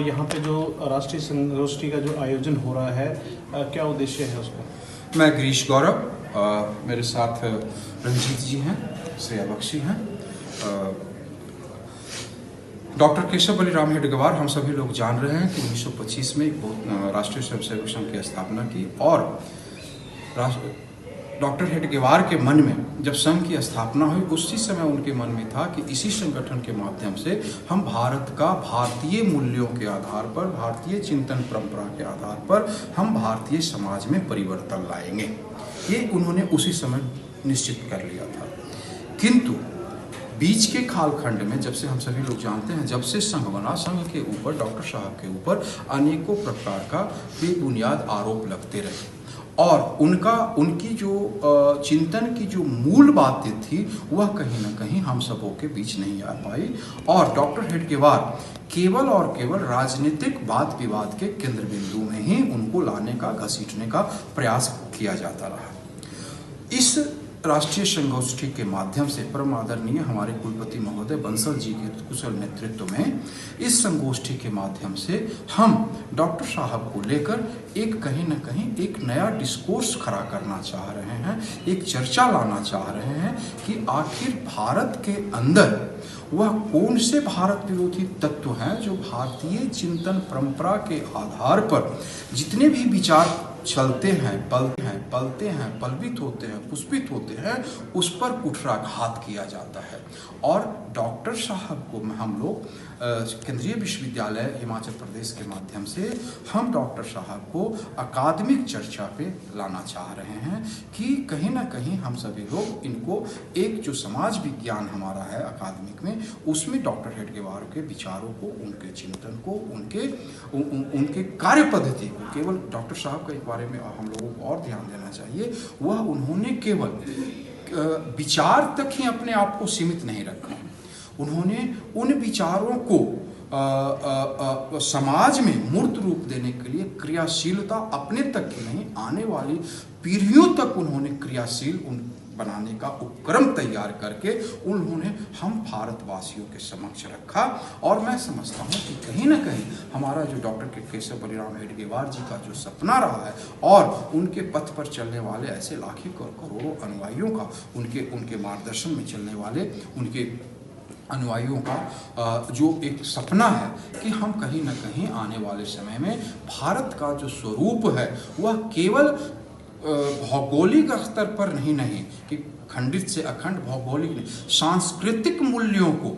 और यहाँ पे जो राष्ट्रीय संगोष्ठी का जो आयोजन हो रहा है, क्या उद्देश्य है उसका? मैं गिरीश गौरव, मेरे साथ रंजीत जी हैं, श्रेया बख्शी हैं, डॉक्टर केशव बलिराम हेडगेवार। हम सभी लोग जान रहे हैं कि 1925 में राष्ट्रीय स्वयंसेवक संघ की स्थापना की और डॉक्टर हेडगेवार के मन में जब संघ की स्थापना हुई उसी समय उनके मन में था कि इसी संगठन के माध्यम से हम भारत का भारतीय मूल्यों के आधार पर, भारतीय चिंतन परंपरा के आधार पर हम भारतीय समाज में परिवर्तन लाएंगे। ये उन्होंने उसी समय निश्चित कर लिया था। किंतु बीच के कालखंड में, जब से हम सभी लोग जानते हैं, जब से संघ बना, संघ के ऊपर, डॉक्टर साहब के ऊपर अनेकों प्रकार का बेबुनियाद आरोप लगते रहे और उनकी जो चिंतन की जो मूल बातें थी वह कहीं ना कहीं हम सबों के बीच नहीं आ पाई और डॉक्टर हेडगेवार केवल और केवल राजनीतिक वाद विवाद के केंद्र बिंदु में ही उनको लाने का, घसीटने का प्रयास किया जाता रहा। इस राष्ट्रीय संगोष्ठी के माध्यम से परम आदरणीय हमारे कुलपति महोदय बंसल जी के कुशल नेतृत्व में इस संगोष्ठी के माध्यम से हम डॉक्टर साहब को लेकर एक कहीं न कहीं एक नया डिस्कोर्स खड़ा करना चाह रहे हैं, एक चर्चा लाना चाह रहे हैं कि आखिर भारत के अंदर वह कौन से भारत विरोधी तत्व हैं जो भारतीय चिंतन परंपरा के आधार पर जितने भी विचार चलते हैं, पलते हैं, पलवित होते हैं, पुष्पित होते हैं, उस पर कुठाराघात किया जाता है। और डॉक्टर साहब को हम लोग केंद्रीय विश्वविद्यालय हिमाचल प्रदेश के माध्यम से हम डॉक्टर साहब को अकादमिक चर्चा पे लाना चाह रहे हैं कि कहीं ना कहीं हम सभी लोग इनको एक जो समाज विज्ञान हमारा है अकादमिक में, उसमें डॉक्टर हेडगेवार के विचारों को, उनके चिंतन को, उनके कार्य पद्धति को, केवल डॉक्टर साहब के बारे में हम लोगों को और ध्यान देना चाहिए, वह उन्होंने केवल विचार तक ही अपने आप को सीमित नहीं रखा। उन्होंने उन विचारों को समाज में मूर्त रूप देने के लिए क्रियाशीलता अपने तक ही नहीं, आने वाली पीढ़ियों तक उन्होंने क्रियाशील बनाने का उपक्रम तैयार करके उन्होंने हम भारतवासियों के समक्ष रखा। और मैं समझता हूँ कि कहीं ना कहीं हमारा जो डॉक्टर केशव बलिराम हेडगेवार जी का जो सपना रहा है और उनके पथ पर चलने वाले ऐसे लाखों करोड़ों अनुयायियों का, उनके मार्गदर्शन में चलने वाले उनके अनुयायियों का जो एक सपना है कि हम कहीं ना कहीं आने वाले समय में भारत का जो स्वरूप है वह केवल भौगोलिक स्तर पर नहीं कि खंडित से अखंड भौगोलिक नहीं, सांस्कृतिक मूल्यों को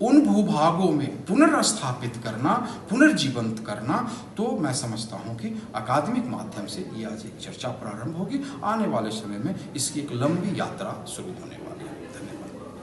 उन भूभागों में पुनर्स्थापित करना, पुनर्जीवंत करना। तो मैं समझता हूँ कि अकादमिक माध्यम से ये आज एक चर्चा प्रारंभ होगी। आने वाले समय में इसकी एक लंबी यात्रा शुरू होने वाली है।